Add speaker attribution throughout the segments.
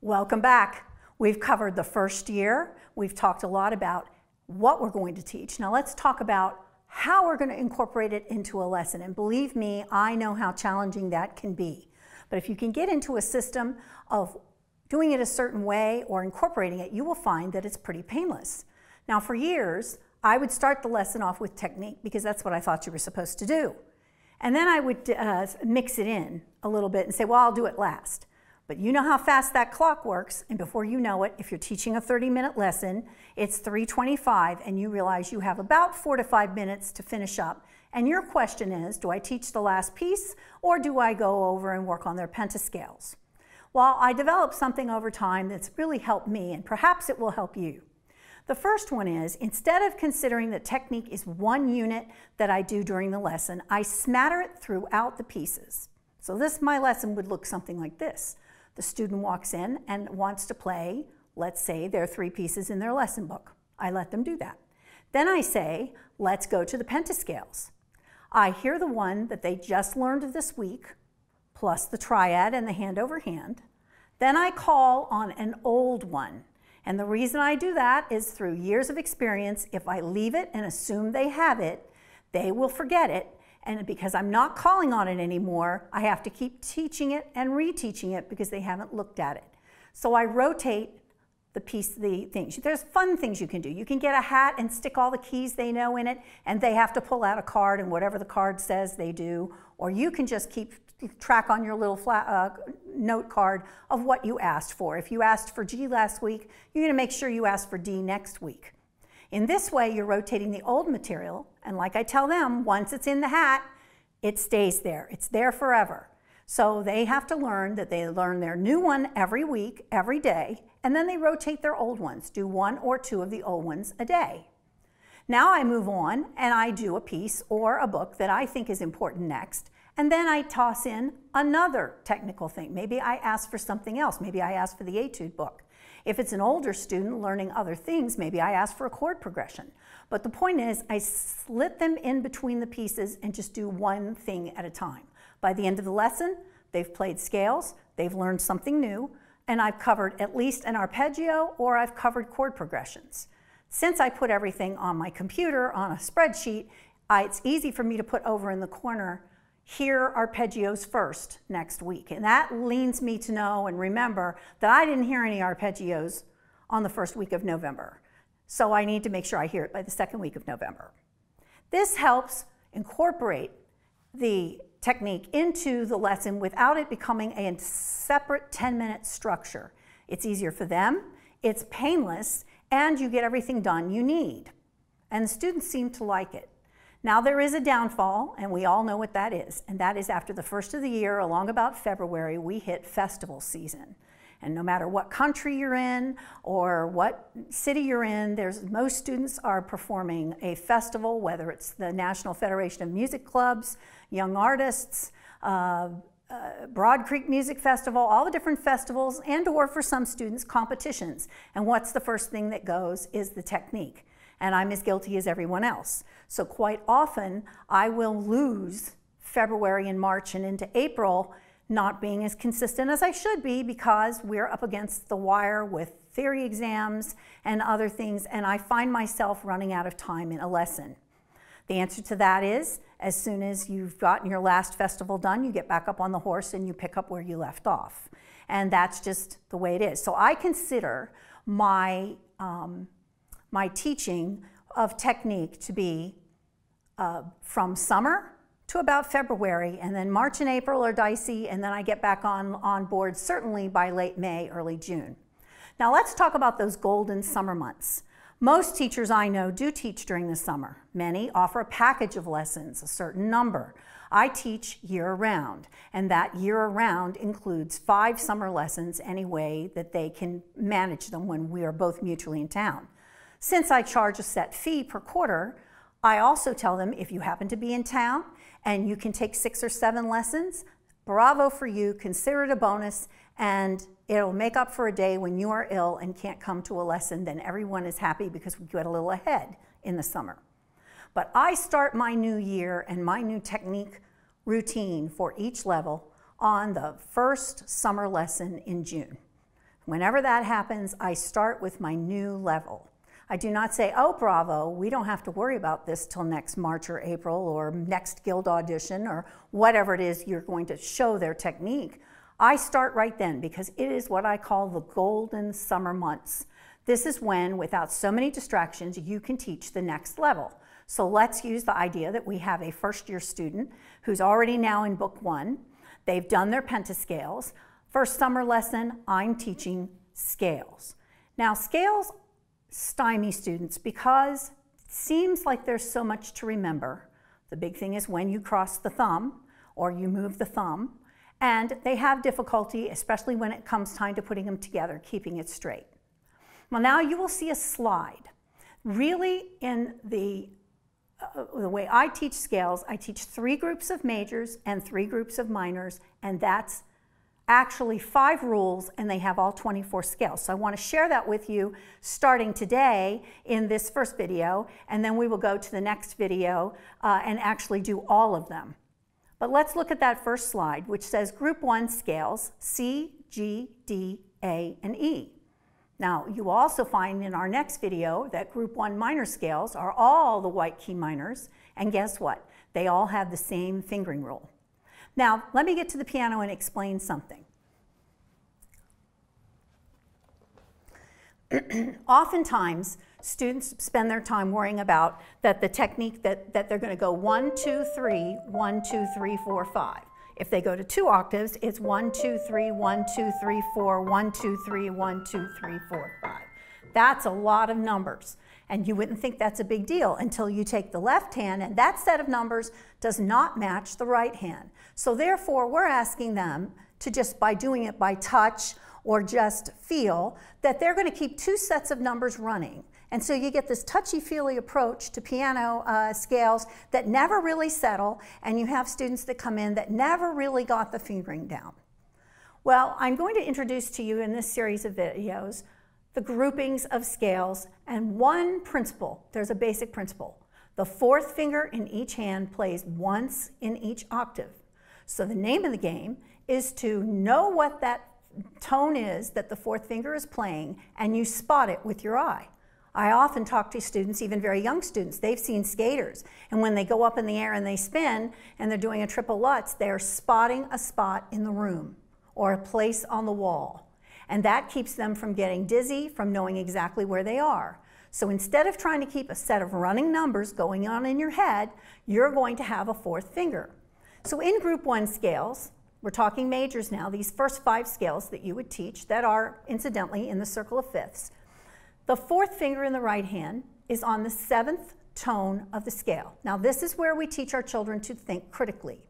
Speaker 1: Welcome back. We've covered the first year. We've talked a lot about what we're going to teach. Now let's talk about how we're going to incorporate it into a lesson. And believe me, I know how challenging that can be. But if you can get into a system of doing it a certain way or incorporating it, you will find that it's pretty painless. Now for years, I would start the lesson off with technique because that's what I thought you were supposed to do. And then I would mix it in a little bit and say, well, I'll do it last. But you know how fast that clock works, and before you know it, if you're teaching a 30-minute lesson, it's 3:25, and you realize you have about 4 to 5 minutes to finish up. And your question is, do I teach the last piece, or do I go over and work on their pentascales? Well, I developed something over time that's really helped me, and perhaps it will help you. The first one is, instead of considering that technique is one unit that I do during the lesson, I smatter it throughout the pieces. So my lesson would look something like this. The student walks in and wants to play, let's say, their 3 pieces in their lesson book. I let them do that. Then I say, let's go to the pentascales. I hear the one that they just learned this week, plus the triad and the hand over hand. Then I call on an old one. And the reason I do that is through years of experience. If I leave it and assume they have it, they will forget it. And because I'm not calling on it anymore, I have to keep teaching it and reteaching it because they haven't looked at it. So I rotate the things. There's fun things you can do. You can get a hat and stick all the keys they know in it, and they have to pull out a card, and whatever the card says they do. Or you can just keep track on your little note card of what you asked for. If you asked for G last week, you're going to make sure you ask for D next week. In this way, you're rotating the old material, and like I tell them, once it's in the hat, it stays there. It's there forever. So they have to learn that they learn their new one every week, every day, and then they rotate their old ones, do 1 or 2 of the old ones a day. Now I move on and I do a piece or a book that I think is important next, and then I toss in another technical thing. Maybe I ask for something else. Maybe I ask for the etude book. If it's an older student learning other things, maybe I ask for a chord progression. But the point is, I slit them in between the pieces and just do one thing at a time. By the end of the lesson, they've played scales, they've learned something new, and I've covered at least an arpeggio or I've covered chord progressions. Since I put everything on my computer on a spreadsheet, it's easy for me to put over in the corner, hear arpeggios first next week. And that leads me to know and remember that I didn't hear any arpeggios on the first week of November. So I need to make sure I hear it by the second week of November. This helps incorporate the technique into the lesson without it becoming a separate 10-minute structure. It's easier for them, it's painless, and you get everything done you need. And the students seem to like it. Now there is a downfall, and we all know what that is, and that is after the first of the year, along about February, we hit festival season. And no matter what country you're in or what city you're in, most students are performing a festival, whether it's the National Federation of Music Clubs, Young Artists, Broad Creek Music Festival, all the different festivals, and or for some students, competitions. And what's the first thing that goes is the technique. And I'm as guilty as everyone else. So quite often, I will lose February and March and into April not being as consistent as I should be because we're up against the wire with theory exams and other things, and I find myself running out of time in a lesson. The answer to that is, as soon as you've gotten your last festival done, you get back up on the horse and you pick up where you left off. And that's just the way it is. So I consider my teaching of technique to be from summer to about February, and then March and April are dicey, and then I get back on board certainly by late May, early June. Now let's talk about those golden summer months. Most teachers I know do teach during the summer. Many offer a package of lessons, a certain number. I teach year-round, and that year-round includes 5 summer lessons any way that they can manage them when we are both mutually in town. Since I charge a set fee per quarter, I also tell them if you happen to be in town and you can take 6 or 7 lessons, bravo for you, consider it a bonus, and it'll make up for a day when you are ill and can't come to a lesson. Then everyone is happy because we get a little ahead in the summer. But I start my new year and my new technique routine for each level on the first summer lesson in June. Whenever that happens, I start with my new level. I do not say, oh, bravo, we don't have to worry about this till next March or April or next guild audition or whatever it is you're going to show their technique. I start right then because it is what I call the golden summer months. This is when, without so many distractions, you can teach the next level. So let's use the idea that we have a first-year student who's already now in book 1. They've done their pentascales. First summer lesson, I'm teaching scales. Now, scales stymie students because it seems like there's so much to remember. The big thing is when you cross the thumb or you move the thumb, and they have difficulty, especially when it comes time to putting them together, keeping it straight. Well, now you will see a slide. Really, in the way I teach scales, I teach 3 groups of majors and 3 groups of minors, and that's actually 5 rules, and they have all 24 scales. So I want to share that with you starting today in this first video, and then we will go to the next video and actually do all of them. But let's look at that first slide, which says Group 1 scales, C, G, D, A, and E. Now, you will also find in our next video that Group 1 minor scales are all the white key minors, and guess what? They all have the same fingering rule. Now, let me get to the piano and explain something. Oftentimes, students spend their time worrying about that the technique that they're going to go 1, 2, 3, 1, 2, 3, 4, 5. If they go to 2 octaves, it's 1, 2, 3, 1, 2, 3, 4, 1, 2, 3, 1, 2, 3, 4, 5. That's a lot of numbers. And you wouldn't think that's a big deal until you take the left hand, and that set of numbers does not match the right hand. So therefore, we're asking them to just, by doing it by touch or just feel, that they're going to keep 2 sets of numbers running. And so you get this touchy-feely approach to piano scales that never really settle, and you have students that come in that never really got the fingering down. Well, I'm going to introduce to you in this series of videos the groupings of scales and one principle. There's a basic principle. The 4th finger in each hand plays once in each octave. So the name of the game is to know what that tone is that the 4th finger is playing, and you spot it with your eye. I often talk to students, even very young students. They've seen skaters, and when they go up in the air and they spin and they're doing a triple Lutz, they're spotting a spot in the room or a place on the wall. And that keeps them from getting dizzy, from knowing exactly where they are. So instead of trying to keep a set of running numbers going on in your head, you're going to have a 4th finger. So in Group 1 scales, we're talking majors now, these first 5 scales that you would teach that are incidentally in the circle of fifths. The 4th finger in the right hand is on the 7th tone of the scale. Now this is where we teach our children to think critically.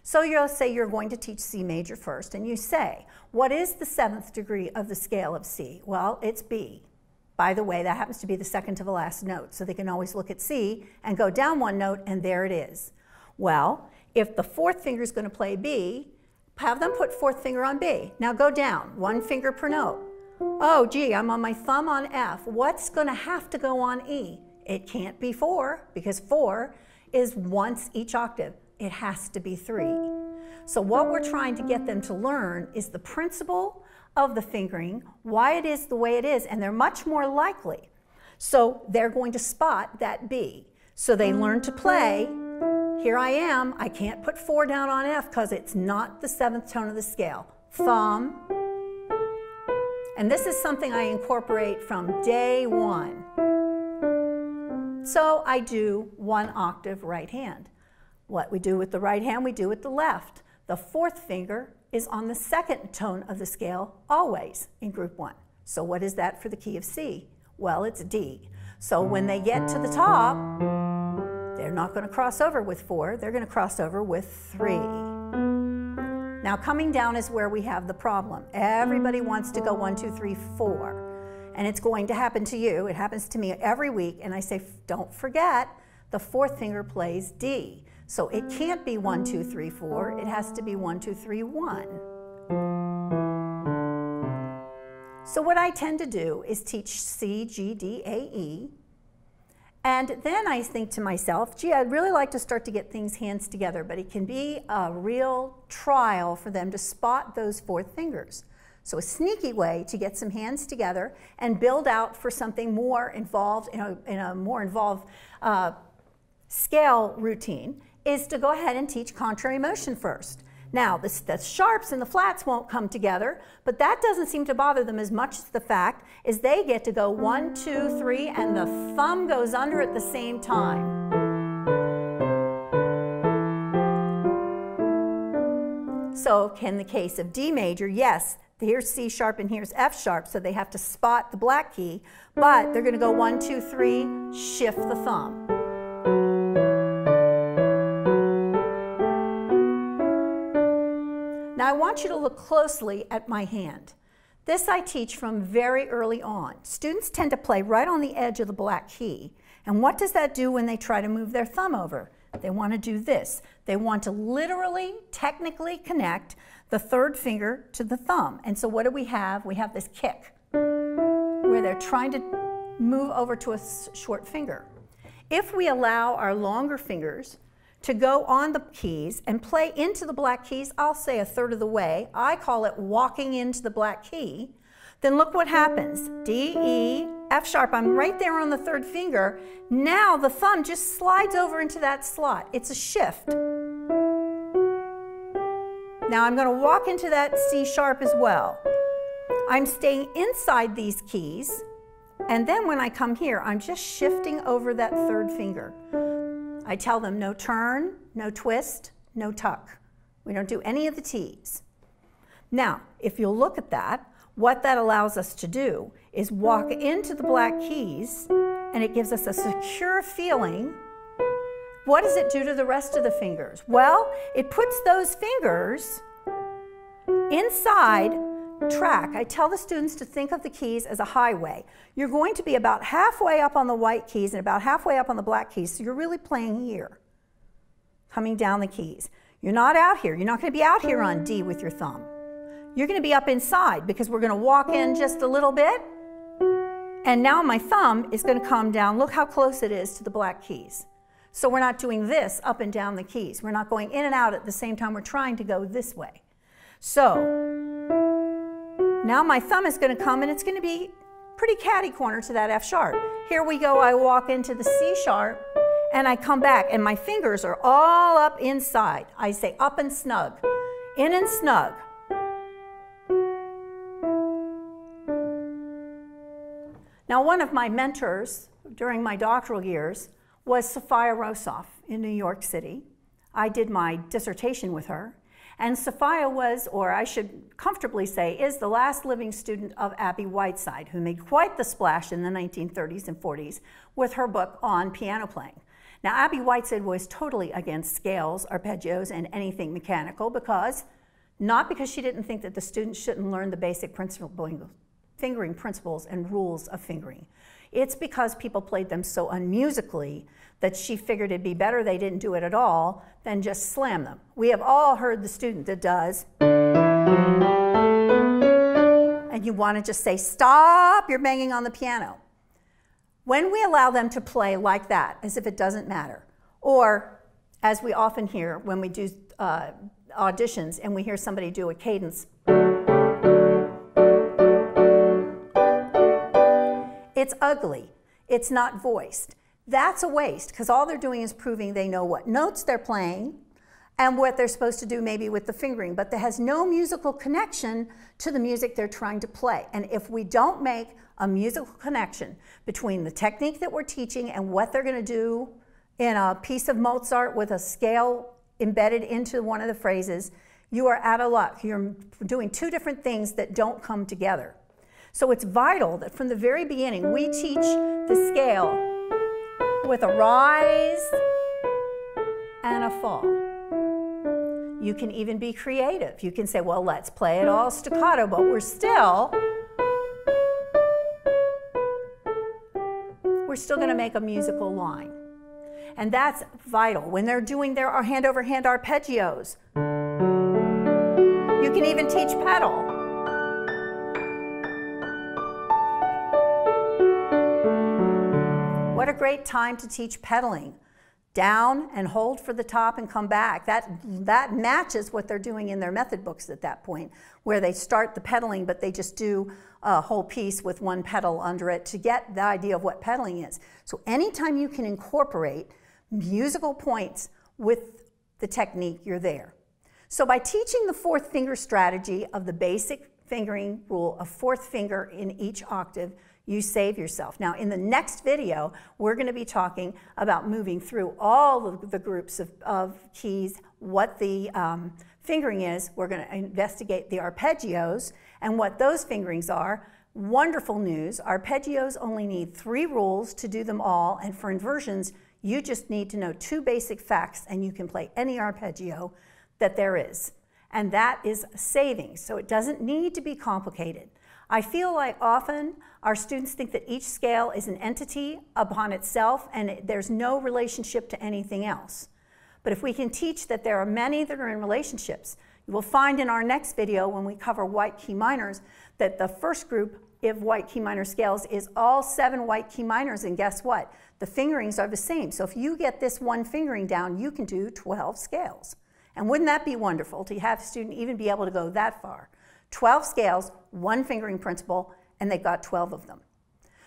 Speaker 1: So you'll say you're going to teach C major first, and you say, what is the 7th degree of the scale of C? Well, it's B. By the way, that happens to be the 2nd to the last note, so they can always look at C and go down 1 note, and there it is. Well, if the 4th finger is going to play B, have them put 4th finger on B. Now go down, 1 finger per note. Oh, gee, I'm on my thumb on F. What's going to have to go on E? It can't be 4, because 4 is once each octave. It has to be 3. So what we're trying to get them to learn is the principle of the fingering, why it is the way it is, and they're much more likely. So they're going to spot that B. So they learn to play. Here I am. I can't put 4 down on F because it's not the 7th tone of the scale. Thumb. And this is something I incorporate from day 1. So I do 1 octave right hand. What we do with the right hand, we do with the left. The 4th finger is on the 2nd tone of the scale, always in Group 1. So what is that for the key of C? Well, it's D. So when they get to the top, they're not going to cross over with 4, they're going to cross over with 3. Now coming down is where we have the problem. Everybody wants to go 1, 2, 3, 4. And it's going to happen to you. It happens to me every week, and I say, don't forget, the 4th finger plays D. So it can't be 1, 2, 3, 4. It has to be 1, 2, 3, 1. So what I tend to do is teach C, G, D, A, E. And then I think to myself, gee, I'd really like to start to get things hands together, but it can be a real trial for them to spot those 4th fingers. So a sneaky way to get some hands together and build out for something more involved, in a more involved scale routine, is to go ahead and teach contrary motion first. Now, the sharps and the flats won't come together, but that doesn't seem to bother them as much as the fact is they get to go 1, 2, 3, and the thumb goes under at the same time. So in the case of D major, yes, here's C sharp and here's F sharp, so they have to spot the black key, but they're going to go 1, 2, 3, shift the thumb. Now I want you to look closely at my hand. This I teach from very early on. Students tend to play right on the edge of the black key. And what does that do when they try to move their thumb over? They want to do this. They want to literally, technically connect the third finger to the thumb. And so what do we have? We have this kick where they're trying to move over to a short finger. If we allow our longer fingers to go on the keys and play into the black keys, I'll say a third of the way. I call it walking into the black key. Then look what happens. D, E, F sharp, I'm right there on the third finger. Now the thumb just slides over into that slot. It's a shift. Now I'm going to walk into that C sharp as well. I'm staying inside these keys, and then when I come here, I'm just shifting over that third finger. I tell them no turn, no twist, no tuck. We don't do any of the T's. Now, if you'll look at that, what that allows us to do is walk into the black keys, and it gives us a secure feeling. What does it do to the rest of the fingers? Well, it puts those fingers inside track. I tell the students to think of the keys as a highway. You're going to be about halfway up on the white keys and about halfway up on the black keys, so you're really playing here, coming down the keys. You're not out here. You're not going to be out here on D with your thumb. You're going to be up inside because we're going to walk in just a little bit, and now my thumb is going to come down. Look how close it is to the black keys. So we're not doing this up and down the keys. We're not going in and out at the same time. We're trying to go this way. So now my thumb is going to come, and it's going to be pretty catty corner to that F sharp. Here we go. I walk into the C sharp, and I come back, and my fingers are all up inside. I say up and snug, in and snug. Now, one of my mentors during my doctoral years was Sophia Rosoff in New York City. I did my dissertation with her. And Sophia was, or I should comfortably say, is the last living student of Abby Whiteside, who made quite the splash in the 1930s and 40s with her book on piano playing. Now, Abby Whiteside was totally against scales, arpeggios, and anything mechanical not because she didn't think that the students shouldn't learn the basic fingering principles and rules of fingering. It's because people played them so unmusically that she figured it'd be better they didn't do it at all than just slam them. We have all heard the student that does, and you want to just say, stop, you're banging on the piano. When we allow them to play like that, as if it doesn't matter, or as we often hear when we do auditions and we hear somebody do a cadence, it's ugly. It's not voiced. That's a waste, because all they're doing is proving they know what notes they're playing and what they're supposed to do maybe with the fingering, but that has no musical connection to the music they're trying to play. And if we don't make a musical connection between the technique that we're teaching and what they're going to do in a piece of Mozart with a scale embedded into one of the phrases, you are out of luck. You're doing two different things that don't come together. So it's vital that from the very beginning we teach the scale with a rise and a fall. You can even be creative. You can say, well, let's play it all staccato, but we're still going to make a musical line. And that's vital. When they're doing their hand-over-hand arpeggios, you can even teach pedal. What a great time to teach pedaling. down and hold for the top and come back. That matches what they're doing in their method books at that point, where they start the pedaling, but they just do a whole piece with one pedal under it to get the idea of what pedaling is. So anytime you can incorporate musical points with the technique, you're there. So by teaching the fourth finger strategy of the basic fingering rule of fourth finger in each octave, you save yourself. Now, in the next video, we're going to be talking about moving through all of the groups of keys, what the fingering is. We're going to investigate the arpeggios and what those fingerings are. Wonderful news, arpeggios only need 3 rules to do them all, and for inversions, you just need to know 2 basic facts, and you can play any arpeggio that there is. And that is saving, so it doesn't need to be complicated. I feel like often our students think that each scale is an entity upon itself and there's no relationship to anything else. But if we can teach that there are many that are in relationships, you will find in our next video when we cover white key minors that the first group of white key minor scales is all 7 white key minors, and guess what? The fingerings are the same. So if you get this one fingering down, you can do 12 scales. And wouldn't that be wonderful to have a student even be able to go that far? 12 scales, 1 fingering principle, and they got 12 of them.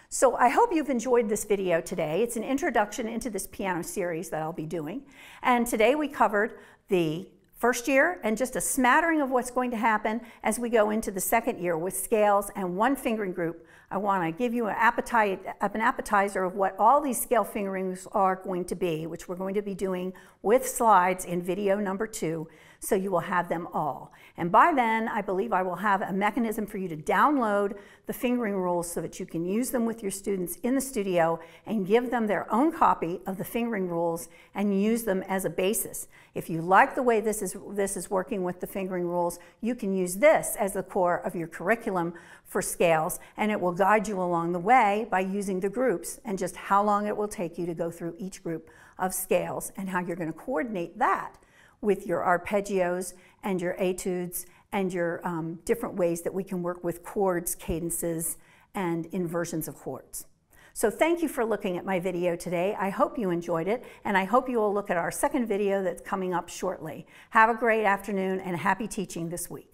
Speaker 1: So I hope you've enjoyed this video today. It's an introduction into this piano series that I'll be doing. And today we covered the first year and just a smattering of what's going to happen as we go into the second year with scales and 1 fingering group. I want to give you an appetizer of what all these scale fingerings are going to be, which we're going to be doing with slides in video number 2, so you will have them all. And by then, I believe I will have a mechanism for you to download the fingering rules so that you can use them with your students in the studio and give them their own copy of the fingering rules and use them as a basis. If you like the way this is working with the fingering rules, you can use this as the core of your curriculum for scales, and it will guide you along the way by using the groups and just how long it will take you to go through each group of scales and how you're going to coordinate that with your arpeggios and your etudes and your different ways that we can work with chords, cadences, and inversions of chords. So thank you for looking at my video today. I hope you enjoyed it, and I hope you will look at our second video that's coming up shortly. Have a great afternoon and happy teaching this week.